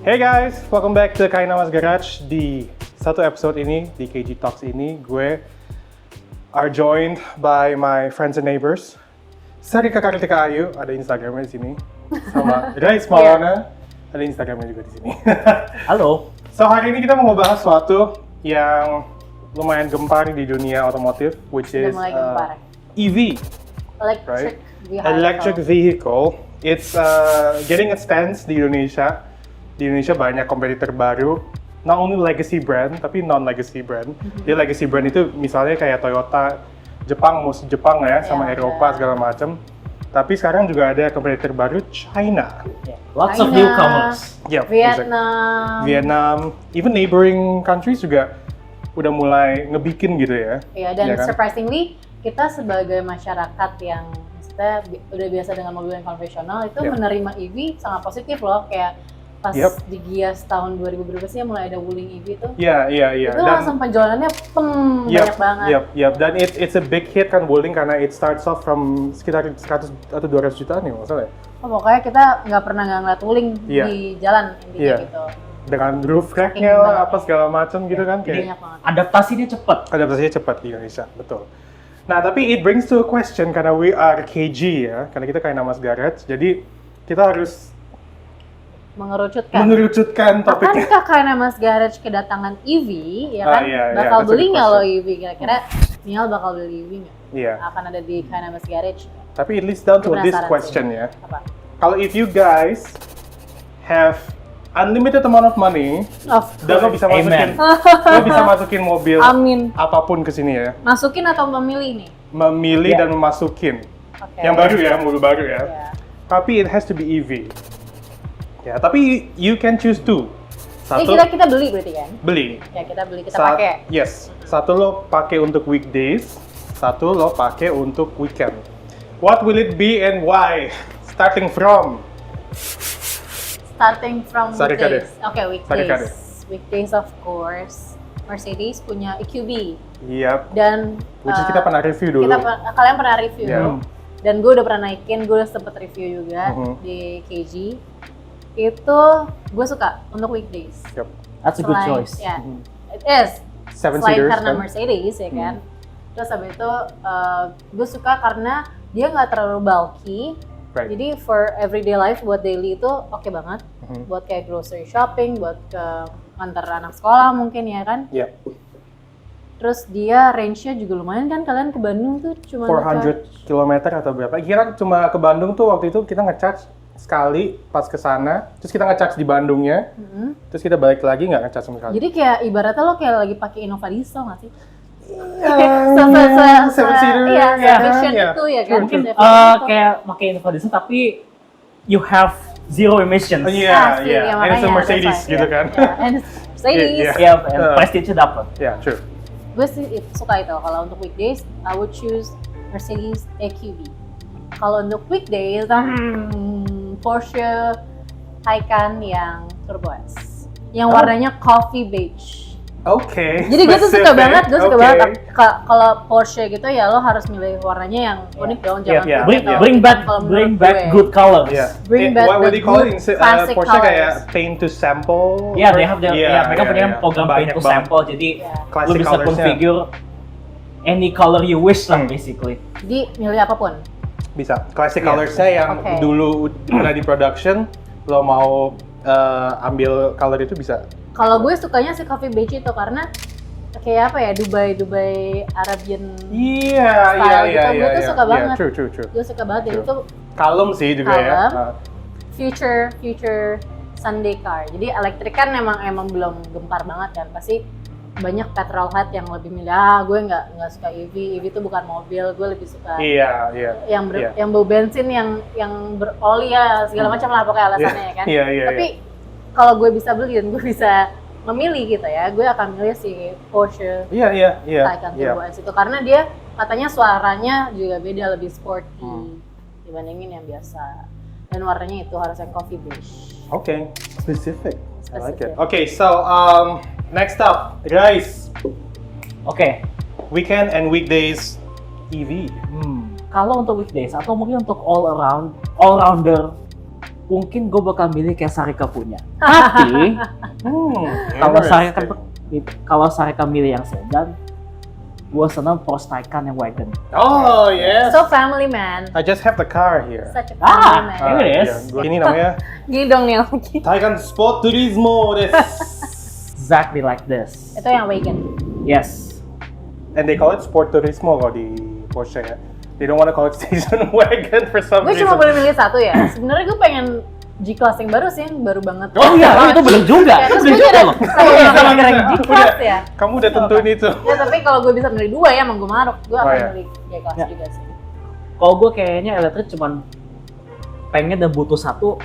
Hey guys, welcome back to Kainamas Garage. Di satu episode ini, di KG Talks ini, gue are joined by my friends and neighbors. Sarika Kartika Ayu, ada Instagramnya di sini. Sama Rais Maulana, ada Instagramnya juga di sini. Halo. So hari ini kita mau ngebahas sesuatu yang lumayan gempar di dunia otomotif, which is EV, electric vehicle. It's getting a stance di Indonesia. Di Indonesia banyak kompetitor baru, not only legacy brand, tapi non-legacy brand. Jadi legacy brand itu misalnya kayak Toyota, Jepang, musuh Jepang ya, sama Eropa segala macam. Tapi sekarang juga ada kompetitor baru, China. Lots of newcomers. Yeah, Vietnam, even neighboring countries juga udah mulai ngebikin gitu ya. Iya, dan kan? surprisingly kita sebagai masyarakat yang kita udah biasa dengan mobil yang konvensional itu menerima EV sangat positif loh, kayak pas di Gias tahun 2000 berapa sih mulai ada Wuling EV itu. Iya. Itu langsung penjualannya banyak banget. Dan it's a big hit kan Wuling karena it starts off from sekitar 100 atau 200 jutaan ya maksudnya. Pokoknya kita nggak pernah ngeliat Wuling di jalan intinya gitu. Dengan roof rack-nya lah, apa segala macam gitu kan. Banyak banget. Adaptasinya cepat di Indonesia, betul. Nah, tapi it brings to a question karena we are KG ya, karena kita Kainamas Garage, jadi kita harus mengerucutkan topiknya. Akankah Kainamas Garage kedatangan EV, ya kan? Bakal beli nggak lo EV? Kira-kira Nial bakal beli EV nggak? Iya. Akan ada di Kainamas Garage. Tapi it leads down to this question ya. Kalau if you guys have unlimited amount of money, dan lo bisa masukin mobil apapun ke sini ya. Masukin atau memilih nih? Memilih dan memasukin. Yang baru ya, mobil baru ya. Tapi it has to be EV. Ya, tapi you can choose two. Satu, kita beli berarti kan? Beli. Ya, kita beli, kita pakai. Yes. Satu lo pakai untuk weekdays, satu lo pakai untuk weekend. What will it be and why? Starting from weekdays. Oke, weekdays. Weekdays of course. Mercedes punya EQB. Yep. Dan which is kita pernah review dulu. Kalian pernah review. Dan gue udah pernah naikin, gue udah sempet review juga di KG. Itu gue suka untuk weekdays. Yep. That's a good choice. Yeah, it is. Selain karena kan? Mercedes ya kan. Terus habis itu gue suka karena dia nggak terlalu bulky. Right. Jadi for everyday life buat daily itu oke banget. Buat kayak grocery shopping, buat ke ngantar anak sekolah mungkin ya kan. Yep. Terus dia range-nya juga lumayan kan, kalian ke Bandung tuh cuma 400 km atau berapa? Kira cuma ke Bandung tuh waktu itu kita nge-charge sekali pas ke sana, terus kita nge-charge di Bandungnya, terus kita balik lagi nggak nge-charge sama sekali. Jadi kayak ibaratnya lo kayak lagi pakai Innova Diesel nggak sih? Seven-seater. Itu ya kan? Mungkin kayak pakai Innova Diesel tapi you have zero emissions. Iya. And it's a Mercedes gitu kan. And Mercedes. Prestige-nya dapet. True. Gue sih suka itu. Kalau untuk weekdays, I would choose Mercedes EQB. Kalau untuk weekdays, Porsche Taycan yang Turbo S, yang warnanya coffee beige. Oke. Jadi gue tuh suka banget, kalau Porsche gitu ya lo harus milih warnanya yang unik dong, jangan bring back good colors. Bring back what the good classic Porsche colors. kayak paint to sample. Yeah, they have mereka punya program paint to sample, jadi lo bisa configure any color you wish lah basically. Jadi milih apapun. Bisa. Classic colorsnya yang dulu pernah di production, lo mau ambil color itu bisa. Kalau gue sukanya si coffee beige itu karena kayak apa ya, Dubai Arabian style gitu. Gue tuh suka banget. True. Gue suka banget itu. Kalem sih juga ya. Future Sunday car. Jadi elektrik kan emang belum gempar banget kan. Pasti banyak petrolhead yang lebih milih, gue nggak suka EV itu bukan mobil, gue lebih suka yang bau bensin yang beroli ya segala macam lah pokoknya alasannya ya kan. Tapi kalau gue bisa beli dan gue bisa memilih gitu ya, gue akan milih si Porsche Taycan Turbo S itu karena dia katanya suaranya juga beda, lebih sporty dibandingin yang biasa, dan warnanya itu harus yang coffee beige. Specific. I like it. So next up, guys. Weekend and weekdays EV. Kalau untuk weekdays atau mungkin untuk all rounder mungkin gue bakal milih kayak Sarika punya. Tapi kalau Sarika milih yang sedan, gue senang Porsche Taycan yang wagon. Oh yes. So family man. I just have the car here. Such a family man. Here it is. Ini namanya Gini dong nih lagi. Taycan Sport Turismo des. Exactly like this. Itu yang wagon. Yes. And they call it Sport Turismo kalau di Porsche ya. They don't want to call it station wagon for some Gue reason. cuma boleh milih satu ya. Sebenarnya gue pengen G-Class yang baru sih, yang baru banget. Oh iya, itu bener juga. Ya, terus Bener gue juga ada loh. sama gara-gara G-Class ya. Kamu udah tentuin itu. Ya tapi kalau gue bisa milih dua ya, emang gue maruk. Gue akan iya. milih G-Class Ya. juga sih. Kalau gue kayaknya elektrik cuman pengen dan butuh satu.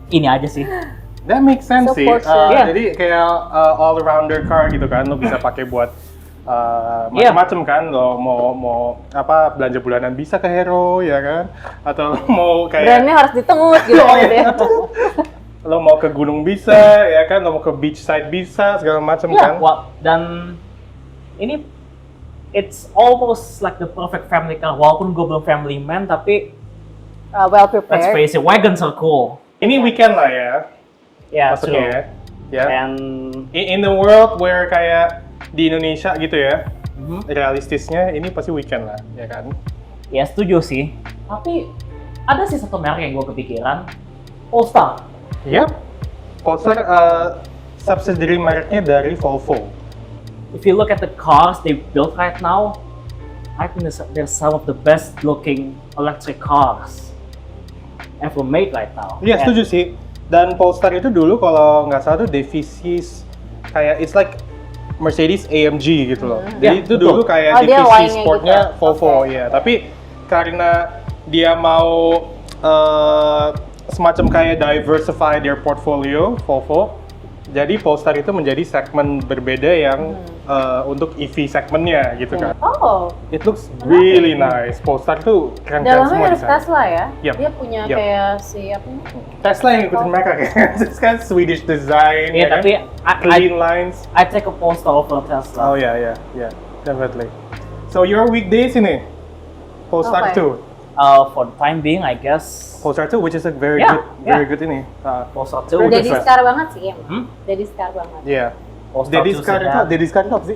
Ini aja sih. That makes sense So sih. Porsche. Yeah. Jadi kayak all-rounder car gitu kan, lo bisa pakai buat macam-macam kan. Lo mau apa belanja bulanan bisa ke Hero ya kan, atau lo mau kayak Brandnya harus ditengut gitu Oh, gitu ya. lo mau ke gunung bisa ya kan, lo mau ke beachside bisa segala macam kan. Dan ini it's almost like the perfect family car. Walaupun gue belum family man, tapi Well let's prepared. face it, wagons are cool. Ini weekend lah ya. Yeah, Maksudnya true. ya. And In the world where kayak di Indonesia gitu ya, Mhm. realistisnya ini pasti weekend lah, ya kan? ya setuju sih. Tapi ada sih satu merek yang gue kepikiran, Polestar. Yep. Polestar subsidiary mereknya dari Volvo. If you look at the cars they built right now, I think they're some of the best looking electric cars ever made right now. Iya, setuju sih. Dan Polestar itu dulu kalau nggak salah tuh divisi kayak it's like Mercedes AMG gitu loh. Jadi Ya, itu betul. dulu kayak Oh, dia divisi line-nya sportnya gitu. Volvo Oke. ya. Tapi karena dia mau semacam kayak diversify their portfolio Volvo, jadi Polestar itu menjadi segmen berbeda yang untuk EV segmennya gitu kan. Oh, It looks really nice. Polestar tuh keren-keren semua dalamnya ada di sana. Tesla ya. Yep. Dia punya Yep. kayak si apa nih? Tesla yang ikutin mereka kayak it's kan Swedish design, Iya, ya kan? tapi Clean lines. I take a Polestar over Tesla. Oh yeah, definitely. So your weekdays ini Polestar Okay. 2, For the time being, I guess Polestar 2, which is a very Yeah, good ini. Polestar Very 2. good Daddy choice. Scar banget sih ya. Hmm? Daddy Scar banget. Yeah. Polestar Daddy's 2 car itu, sedan. Daddy's car itu apa sih?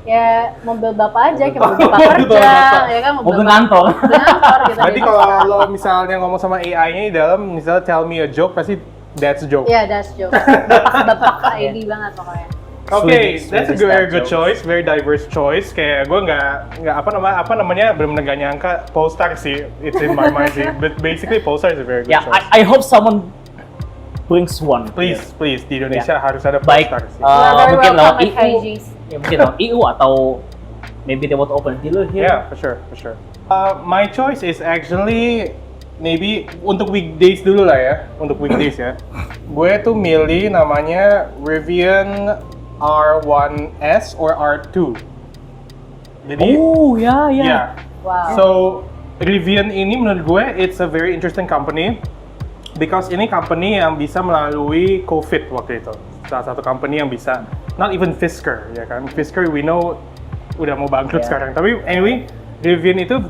Ya mobil bapak aja, kayak Mobil mobil bapak bapak. kerja, Mobil bapak. ya kan Mobil bapak- kantor. mobil kantor gitu. Berarti Daddy kalau Scar. lo misalnya ngomong sama AI-nya di dalam, misalnya tell me a joke, pasti that's a joke. Iya, that's joke. Bapak ID banget pokoknya. Okay, Swedish that's a style very good jokes. choice, very diverse choice. Kayak gue nggak apa namanya benar-benar nggak nyangka Polestar sih, it's in my mind sih. But basically Polestar is a very good Yeah, choice. I hope someone brings one. Please di Indonesia harus ada Baik, Polestar sih. You are very mungkin welcome lewat at EU. KG's. Ya, mungkin lewat EU atau maybe they want to open a dealer here. Yeah, for sure. My choice is actually maybe untuk weekdays dulu lah ya, untuk weekdays ya. Gue tuh milih namanya Rivian R1S or R2. Jadi, Oh, ya, ya. yeah. Wow. So Rivian ini menurut gue it's a very interesting company because ini company yang bisa melalui COVID waktu itu. Salah satu company yang bisa, not even Fisker ya kan. Fisker we know udah mau bangkrut Yeah. sekarang. Tapi anyway, Rivian itu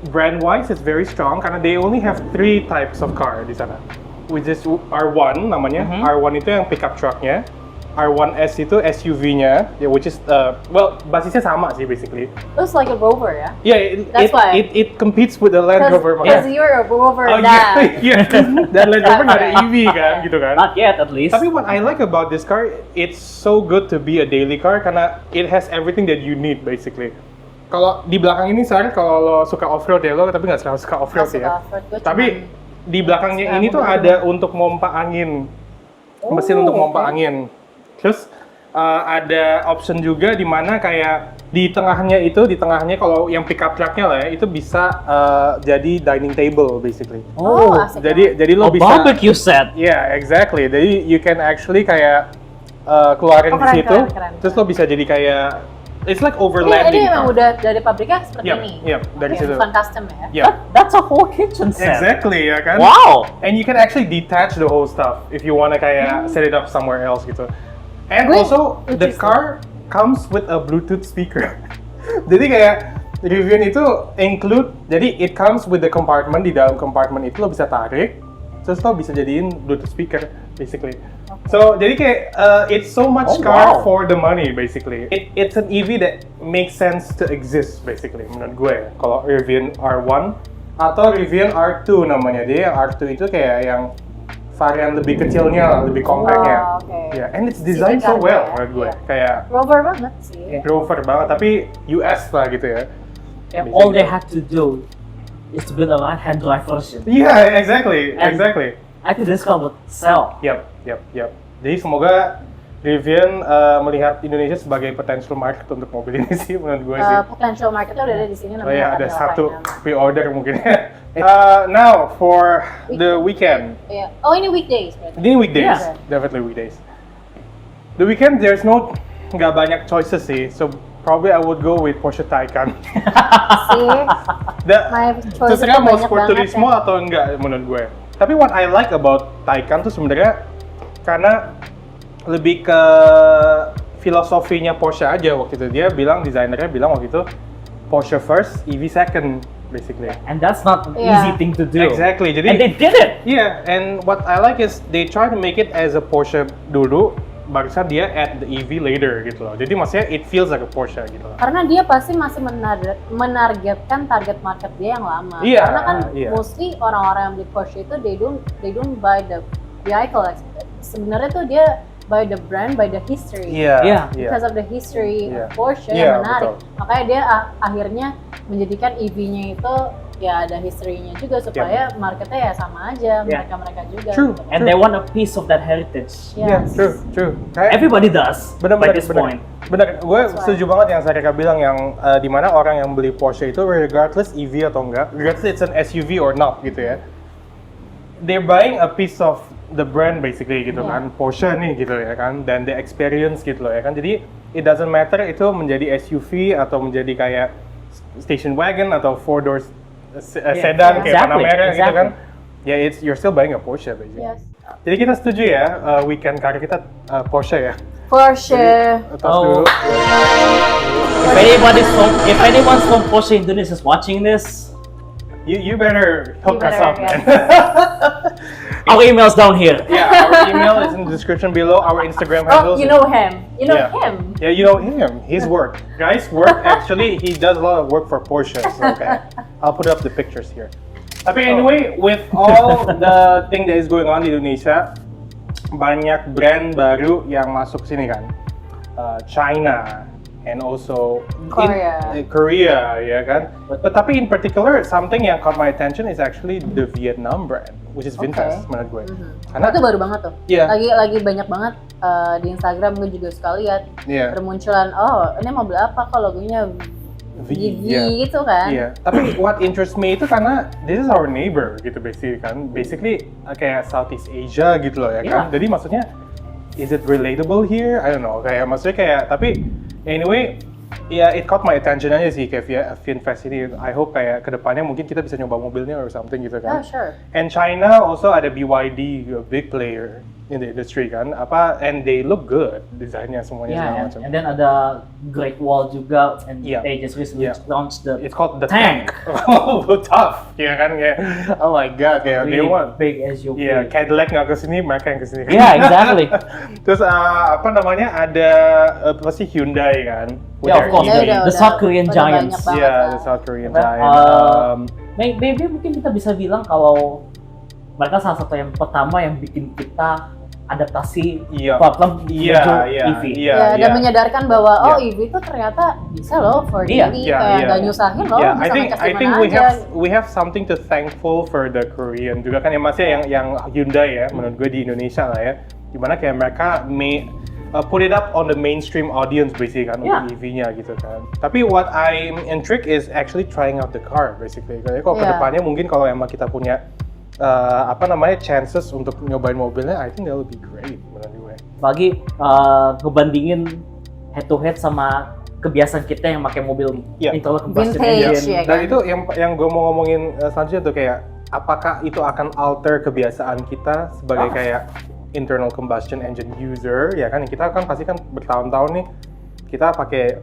brand wise is very strong karena they only have 3 types of car di sana. Which is R1 namanya. R1 itu yang pickup trucknya. R1S itu SUV-nya, which is well basisnya sama sih basically. Looks like a Rover ya. Yeah, That's why. it competes with the Land Rover. Because you're a Rover Oh dad. iya, dan Land Rover nggak ada EV kan, gitu kan. Not yet, at least. Tapi what I like about this car, it's so good to be a daily car karena it has everything that you need basically. Kalau di belakang ini Sar, kalau lo suka off-road ya lo, tapi nggak selalu suka off-road Masuk ya. off-road, gue Tapi cuman di belakangnya suka ini tuh mobil. ada untuk pompa angin, mesin untuk pompa angin. Terus ada option juga di mana kayak di tengahnya kalau yang pickup trucknya lah ya, itu bisa jadi dining table basically. Oh, asik Jadi lo Oh, bisa. barbecue set. Yeah, exactly. Jadi you can actually kayak keluarin Oh, di keren, situ, keren. terus lo bisa jadi kayak it's like Ini overlanding. emang udah dari pabriknya seperti Yep, ini. yep, dari Oke, situ. bukan custom ya. Yeah, That's a whole kitchen set. exactly ya kan. Wow. And you can actually detach the whole stuff if you wanna kayak set it up somewhere else gitu. And Gue also the lucu sih. car comes with a Bluetooth speaker. Jadi kayak Rivian itu include, jadi it comes with the compartment, di dalam compartment itu lo bisa tarik, terus lo bisa jadiin Bluetooth speaker basically. So jadi kayak it's so much Oh, car wow. for the money basically. It's an EV that makes sense to exist basically menurut gue. Kalau Rivian R1 atau Rivian R2 namanya, dia yang R2 itu kayak yang varian lebih kecilnya, lebih compactnya. Oh, oke. Yeah, and it's designed so City car well ya, menurut gue. iya. Kayak Rover banget sih. Rover banget, tapi US lah gitu ya. And all they had to do is to build a right-hand drive version. Yeah, exactly, And- exactly. I think this car would sell. Yep. Jadi semoga Rivian melihat Indonesia sebagai potential market untuk mobil ini sih menurut gue sih. Potential marketnya udah ada di sini Oh namanya. ya, ada Cadillac satu Dynamo. pre-order mungkin. Now for the weekend. Iya. Oh ini weekdays berarti. Ini weekdays, Yeah. definitely weekdays. The weekend there's nggak banyak choices sih, so probably I would go with Porsche Taycan. Sih. My choice Terserah itu mau banyak Sport banget Turismo ya. atau enggak menurut gue. Tapi what I like about Taycan tuh sebenarnya karena lebih ke filosofinya Porsche aja waktu itu. Desainernya bilang waktu itu Porsche first, EV second basically. And that's not an Yeah. easy thing to do. Exactly. Jadi And they did it. yeah, and what I like is they try to make it as a Porsche dulu, barusan dia add the EV later gitu loh. Jadi maksudnya it feels like a Porsche gitu loh. Karena dia pasti masih menargetkan target market dia yang lama. Iya, Karena kan iya. mostly orang-orang yang beli Porsche itu they don't buy the vehicle. Sebenarnya tuh dia buy the brand, by the history. Yeah. Because of the history Iya. of Porsche Iya, yang menarik. betul. Makanya dia akhirnya menjadikan EV-nya itu ya ada history-nya juga supaya marketnya ya sama aja, Yeah. mereka juga. True. gitu. And they want a piece of that heritage. Yeah, Yes. true. Kayak Everybody does by this point. Bener, gue That's why. setuju banget yang Sarika bilang yang di mana orang yang beli Porsche itu regardless EV atau enggak, regardless it's an SUV or not gitu ya, they're buying a piece of the brand basically gitu Yeah. kan, Porsche nih gitu ya kan, dan the experience gitu loh ya kan, jadi it doesn't matter itu menjadi SUV atau menjadi kayak station wagon atau four doors sedan kayak exactly, Panamera gitu kan, exactly. ya you're still buying a Porsche basically. Yes. Jadi kita setuju ya, weekend car kita Porsche ya. Porsche. Tos Oh. dulu. If anyone's from Porsche Indonesia is watching this, You better hook You us better, up, man. our email's down here. Yeah, our email is in the description below. Our Instagram Oh, handles. you know him. You know Yeah. him. Yeah, you know him. His work. Guys, work actually, he does a lot of work for Porsche. So, okay. I'll put up the pictures here. Tapi anyway, with all the thing that is going on di Indonesia, banyak brand baru yang masuk sini kan. China and also Korea, ya kan. But tapi in particular, something yang caught my attention is actually the Vietnam brand, which is Vinfast menurut gue. Karena Itu baru banget tuh. Iya. Lagi banyak banget di Instagram gue juga suka lihat Iya. bermunculan. Oh, ini mobil apa kok logonya VV iya. gitu kan? Iya, tapi what interests me itu karena this is our neighbor gitu basically kayak Southeast Asia gitu loh ya kan. Iya. Jadi maksudnya is it relatable here? I don't know. Kayak maksudnya kayak tapi anyway ya it caught my attention aja sih kayak Vinfast ini. I hope kayak kedepannya mungkin kita bisa nyoba mobilnya or something gitu Yeah, kan. sure. And China also ada BYD, a big player in the industry kan. And they look good desainnya semuanya segala Yeah, macam. and then ada Great Wall juga, and Yeah. they just recently Yeah. launched the It's called the Tank. Oh, tough. Ya kan kayak oh my god kayak they really want. big SUV. Iya, Cadillac nggak kesini, mereka yang kesini. Yeah, exactly. Terus apa namanya ada pasti Hyundai kan? With Yeah, of their course. EV. The South Korean udah giants. banyak banget Yeah, lah. the South Korean But, giant. Maybe mungkin kita bisa bilang kalau mereka salah satu yang pertama yang bikin kita adaptasi Iya. platform Iya, menuju iya, EV. iya. Ya, dan menyadarkan bahwa Iya. EV itu ternyata bisa loh for Iya. daily, Iya, kayak iya. nggak nyusahin loh, Yeah, bisa ngecas I di think mana aja. we have something to thankful for the Korean juga kan ya masih yang Hyundai ya menurut gue di Indonesia lah ya, dimana kayak mereka put it up on the mainstream audience basically kan Yeah. untuk EV-nya gitu kan. Tapi what I'm intrigued is actually trying out the car basically. Kayak kok Yeah. kedepannya mungkin kalau emang kita punya chances untuk nyobain mobilnya, I think that would be great menurut gue. Bagi ngebandingin head to head sama kebiasaan kita yang pakai mobil Iya. internal combustion Vintage, engine. ya. Dan kan? itu yang gue mau ngomongin selanjutnya tuh kayak apakah itu akan alter kebiasaan kita sebagai kayak internal combustion engine user ya kan, kita kan pasti kan bertahun-tahun nih kita pakai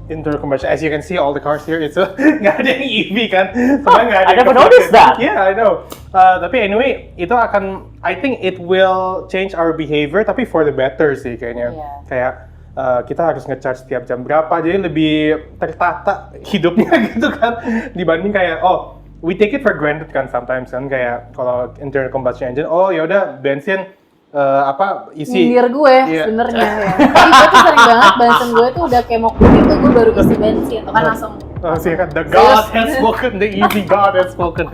internal combustion. As you can see, all the cars here itu nggak ada yang EV kan? Sebenarnya nggak ada. I never noticed that. Yeah, I know. Tapi anyway, itu akan, I think it will change our behavior, tapi for the better sih kayaknya. Iya. Kayak kita harus ngecharge setiap jam berapa, jadi lebih tertata hidupnya gitu kan, dibanding kayak we take it for granted kan sometimes kan, kayak kalau internal combustion engine, yaudah bensin isi. Nyindir gue Iya. sebenarnya ya. Jadi gue tuh sering banget bensin gue tuh udah kayak mau kuning tuh gue baru isi bensin atau kan langsung. Sih kan, the God has spoken, the easy God has spoken.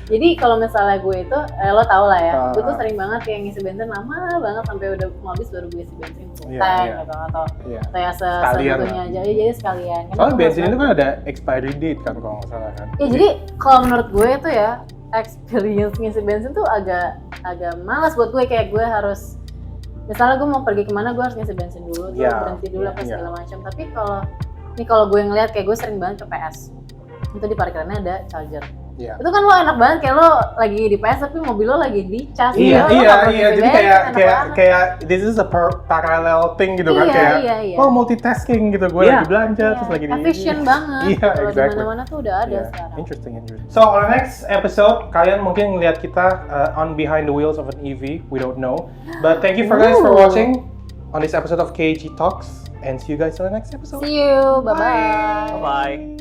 Jadi kalau misalnya gue itu, lo tau lah ya, gue tuh Ah. sering banget kayak ngisi bensin lama banget sampai udah mau habis baru gue isi bensin full Iya, tank iya. gitu atau Iya. kayak Sekalian segitunya lah. aja. Jadi sekalian. Karena Soalnya tuh bensin menurut itu kan ada expiry date kan kalau nggak salah kan. ya jadi kalau menurut gue itu ya experience ngisi bensin tuh agak malas buat gue, kayak gue harus misalnya gue mau pergi kemana gue harus ngisi bensin dulu, tuh Iya, berhenti dulu iya, apa iya. segala macam. Tapi kalau gue ngeliat kayak gue sering banget ke PS, itu di parkirannya ada charger. Iya. Itu kan lo enak banget kayak lo lagi di PS tapi mobil lo lagi di cas. Iya, lo nggak perlu jadi ngisi bensin, enak banget. kayak this is a parallel thing gitu kan, Iya, kayak iya. multitasking gitu, gue Iya. lagi belanja Iya, terus lagi di efficient banget. Iya, Kalau exactly. di mana-mana tuh udah ada Yeah, sekarang. interesting. So on the next episode, kalian mungkin ngeliat kita on behind the wheels of an EV, we don't know. But thank you for guys for Ooh. watching on this episode of KG Talks, and see you guys on the next episode. See you, bye-bye. Bye-bye.